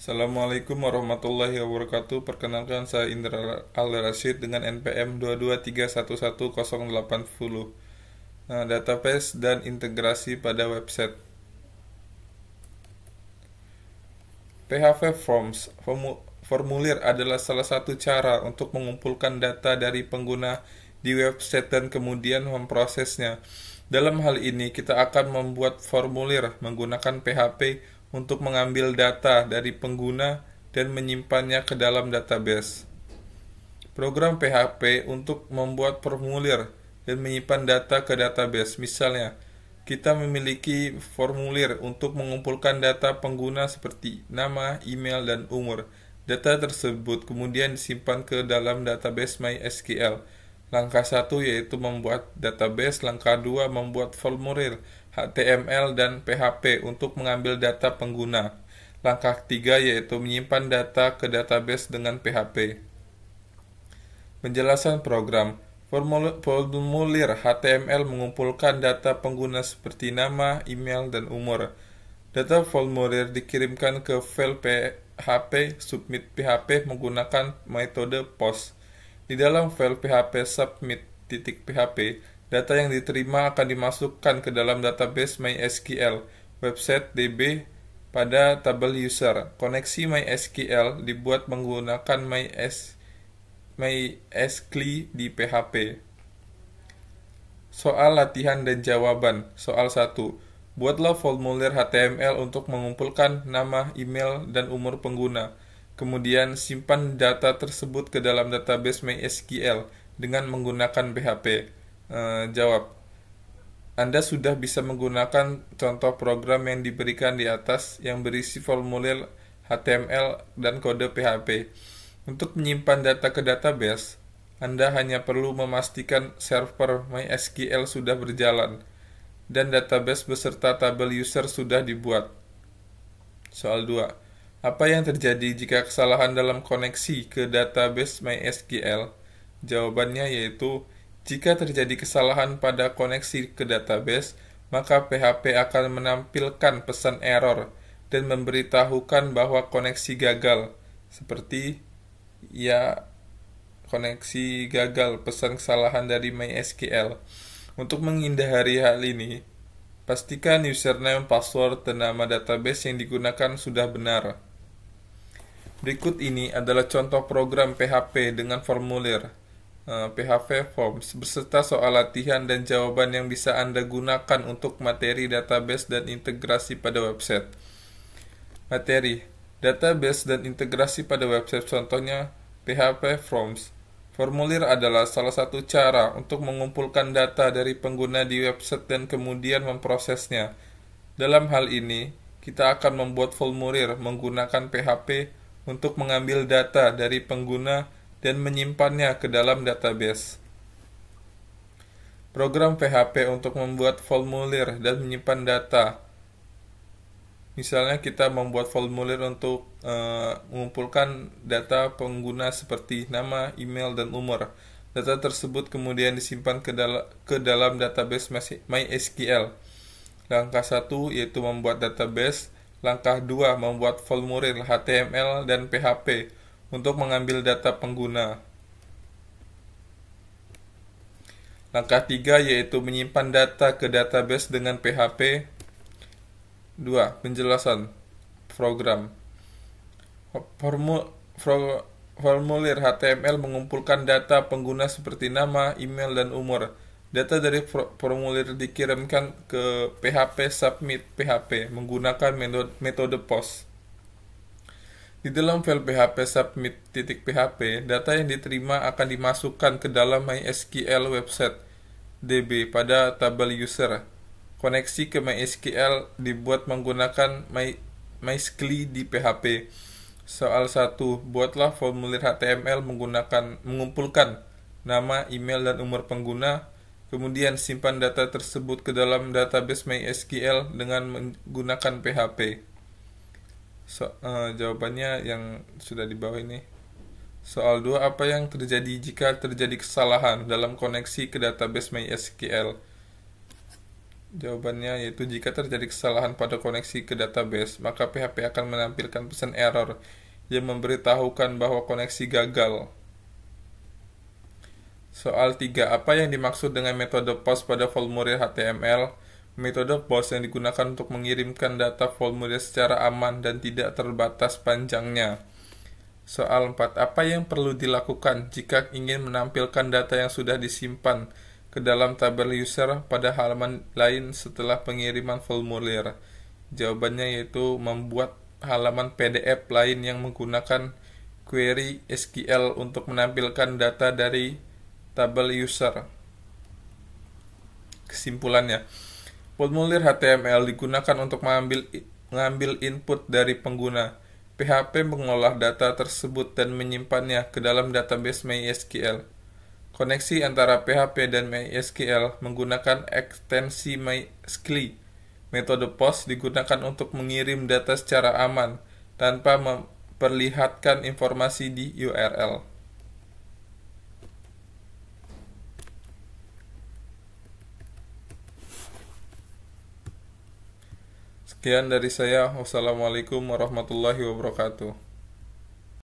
Assalamualaikum warahmatullahi wabarakatuh. Perkenalkan, saya Indra Al-Rashid dengan NPM 223110810. Database dan integrasi pada website. PHP Forms formulir adalah salah satu cara untuk mengumpulkan data dari pengguna di website dan kemudian memprosesnya. Dalam hal ini, kita akan membuat formulir menggunakan PHP untuk mengambil data dari pengguna dan menyimpannya ke dalam database. Program PHP untuk membuat formulir dan menyimpan data ke database. Misalnya, kita memiliki formulir untuk mengumpulkan data pengguna seperti nama, email, dan umur. Data tersebut kemudian disimpan ke dalam database MySQL. Langkah 1 yaitu membuat database, langkah 2 membuat formulir HTML dan PHP untuk mengambil data pengguna. Langkah 3 yaitu menyimpan data ke database dengan PHP. Penjelasan program. Formulir HTML mengumpulkan data pengguna seperti nama, email, dan umur. Data formulir dikirimkan ke file PHP submit PHP menggunakan metode POST. Di dalam file PHP submit.php, data yang diterima akan dimasukkan ke dalam database MySQL website DB pada tabel user. Koneksi MySQL dibuat menggunakan MySQL di PHP. Soal latihan dan jawaban. Soal 1. Buatlah formulir HTML untuk mengumpulkan nama, email, dan umur pengguna. Kemudian simpan data tersebut ke dalam database MySQL dengan menggunakan PHP. Jawab. Anda sudah bisa menggunakan contoh program yang diberikan di atas yang berisi formulir HTML dan kode PHP. Untuk menyimpan data ke database, Anda hanya perlu memastikan server MySQL sudah berjalan dan database beserta tabel user sudah dibuat. Soal 2. Apa yang terjadi jika kesalahan dalam koneksi ke database MySQL? Jawabannya yaitu, jika terjadi kesalahan pada koneksi ke database, maka PHP akan menampilkan pesan error dan memberitahukan bahwa koneksi gagal, seperti koneksi gagal, pesan kesalahan dari MySQL. Untuk menghindari hal ini, pastikan username, password, dan nama database yang digunakan sudah benar. Berikut ini adalah contoh program PHP dengan formulir PHP Forms beserta soal latihan dan jawaban yang bisa Anda gunakan untuk materi database dan integrasi pada website. Materi database dan integrasi pada website, contohnya PHP Forms. Formulir adalah salah satu cara untuk mengumpulkan data dari pengguna di website dan kemudian memprosesnya. Dalam hal ini, kita akan membuat formulir menggunakan PHP untuk mengambil data dari pengguna dan menyimpannya ke dalam database. Program PHP untuk membuat formulir dan menyimpan data. Misalnya kita membuat formulir untuk mengumpulkan data pengguna seperti nama, email, dan umur. Data tersebut kemudian disimpan ke dalam database MySQL. Langkah 1 yaitu membuat database. Langkah 2 membuat formulir HTML dan PHP untuk mengambil data pengguna. Langkah 3 yaitu menyimpan data ke database dengan PHP. 2. Penjelasan program. Formulir HTML mengumpulkan data pengguna seperti nama, email, dan umur. Data dari formulir dikirimkan ke PHP submit PHP menggunakan metode POST. Di dalam file PHP submit.php, data yang diterima akan dimasukkan ke dalam MySQL website DB pada tabel user. Koneksi ke MySQL dibuat menggunakan MySQL di PHP. Soal 1. Buatlah formulir HTML mengumpulkan nama, email, dan umur pengguna. Kemudian simpan data tersebut ke dalam database MySQL dengan menggunakan PHP. Jawabannya yang sudah di bawah ini. Soal 2. Apa yang terjadi jika terjadi kesalahan dalam koneksi ke database MySQL? Jawabannya yaitu jika terjadi kesalahan pada koneksi ke database, maka PHP akan menampilkan pesan error yang memberitahukan bahwa koneksi gagal. Soal 3. Apa yang dimaksud dengan metode POST pada formulir HTML? Metode POST yang digunakan untuk mengirimkan data formulir secara aman dan tidak terbatas panjangnya. Soal 4. Apa yang perlu dilakukan jika ingin menampilkan data yang sudah disimpan ke dalam tabel user pada halaman lain setelah pengiriman formulir? Jawabannya yaitu membuat halaman PDF lain yang menggunakan query SQL untuk menampilkan data dari tabel user. Kesimpulannya, formulir HTML digunakan untuk mengambil input dari pengguna. PHP mengolah data tersebut dan menyimpannya ke dalam database MySQL. Koneksi antara PHP dan MySQL menggunakan ekstensi MySQL. Metode POST digunakan untuk mengirim data secara aman tanpa memperlihatkan informasi di URL. Sekian dari saya. Wassalamualaikum warahmatullahi wabarakatuh.